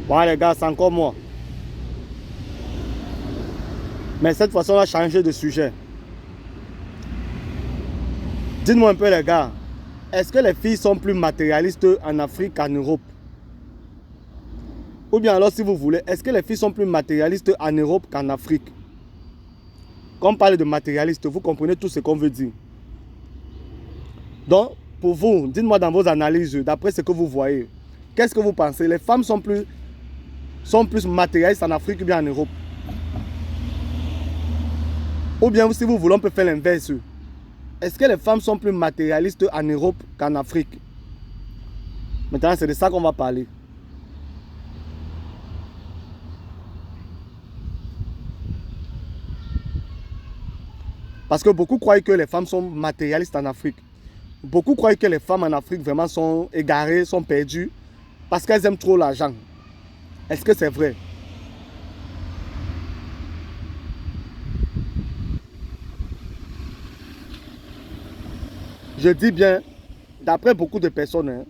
Bon les gars, c'est encore moi. Mais cette fois-ci, on va changer de sujet. Dites-moi un peu les gars, est-ce que les filles sont plus matérialistes en Afrique qu'en Europe? Ou bien alors si vous voulez, est-ce que les filles sont plus matérialistes en Europe qu'en Afrique? Quand on parle de matérialiste, vous comprenez tout ce qu'on veut dire. Donc, pour vous, dites-moi dans vos analyses, d'après ce que vous voyez, qu'est-ce que vous pensez? Les femmes sont plus matérialistes en Afrique ou bien en Europe? Ou bien si vous voulez, on peut faire l'inverse. Est-ce que les femmes sont plus matérialistes en Europe qu'en Afrique? Maintenant, c'est de ça qu'on va parler. Parce que beaucoup croient que les femmes sont matérialistes en Afrique. Beaucoup croient que les femmes en Afrique vraiment sont égarées, sont perdues, parce qu'elles aiment trop l'argent. Est-ce que c'est vrai? Je dis bien, d'après beaucoup de personnes, hein,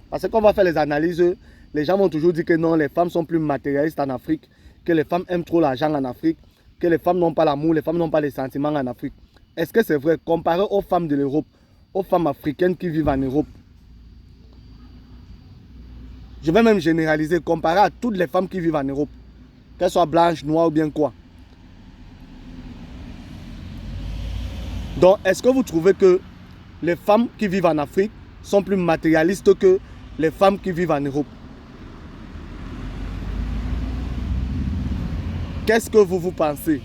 parce qu'on va faire les analyses, les gens vont toujours dire que non, les femmes sont plus matérialistes en Afrique, que les femmes aiment trop l'argent en Afrique, que les femmes n'ont pas l'amour, les femmes n'ont pas les sentiments en Afrique. Est-ce que c'est vrai? Comparé aux femmes de l'Europe, aux femmes africaines qui vivent en Europe, je vais même généraliser, comparé à toutes les femmes qui vivent en Europe, qu'elles soient blanches, noires ou bien quoi. Donc, est-ce que vous trouvez que les femmes qui vivent en Afrique sont plus matérialistes que les femmes qui vivent en Europe? Qu'est-ce que vous pensez?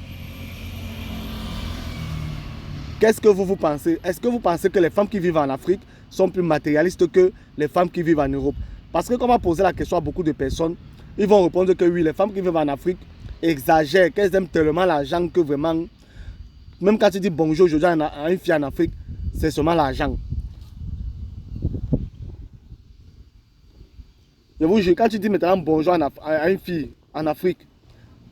Qu'est-ce que vous pensez? Est-ce que vous pensez que les femmes qui vivent en Afrique sont plus matérialistes que les femmes qui vivent en Europe? Parce que quand on va poser la question à beaucoup de personnes, ils vont répondre que oui, les femmes qui vivent en Afrique exagèrent, qu'elles aiment tellement l'argent que vraiment, même quand tu dis bonjour aujourd'hui à une fille en Afrique, c'est seulement l'argent. Je vous jure, quand tu dis maintenant bonjour à une fille en Afrique,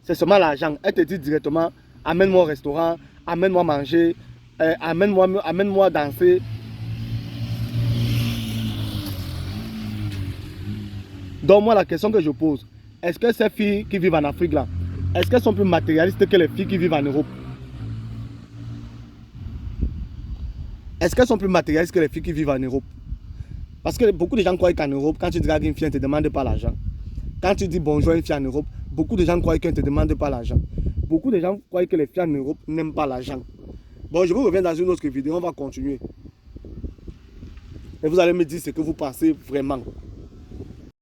c'est seulement l'argent. Elle te dit directement, amène-moi au restaurant, amène-moi manger, amène-moi danser. Donc moi, la question que je pose, est-ce que ces filles qui vivent en Afrique là, est-ce qu'elles sont plus matérialistes que les filles qui vivent en Europe? Est-ce qu'elles sont plus matérialistes que les filles qui vivent en Europe? Parce que beaucoup de gens croient qu'en Europe, quand tu dragues une fille, elle ne te demande pas l'argent. Quand tu dis bonjour à une fille en Europe, beaucoup de gens croient qu'elle ne te demande pas l'argent. Beaucoup de gens croient que les filles en Europe n'aiment pas l'argent. Bon, je vous reviens dans une autre vidéo, on va continuer. Et vous allez me dire ce que vous pensez vraiment.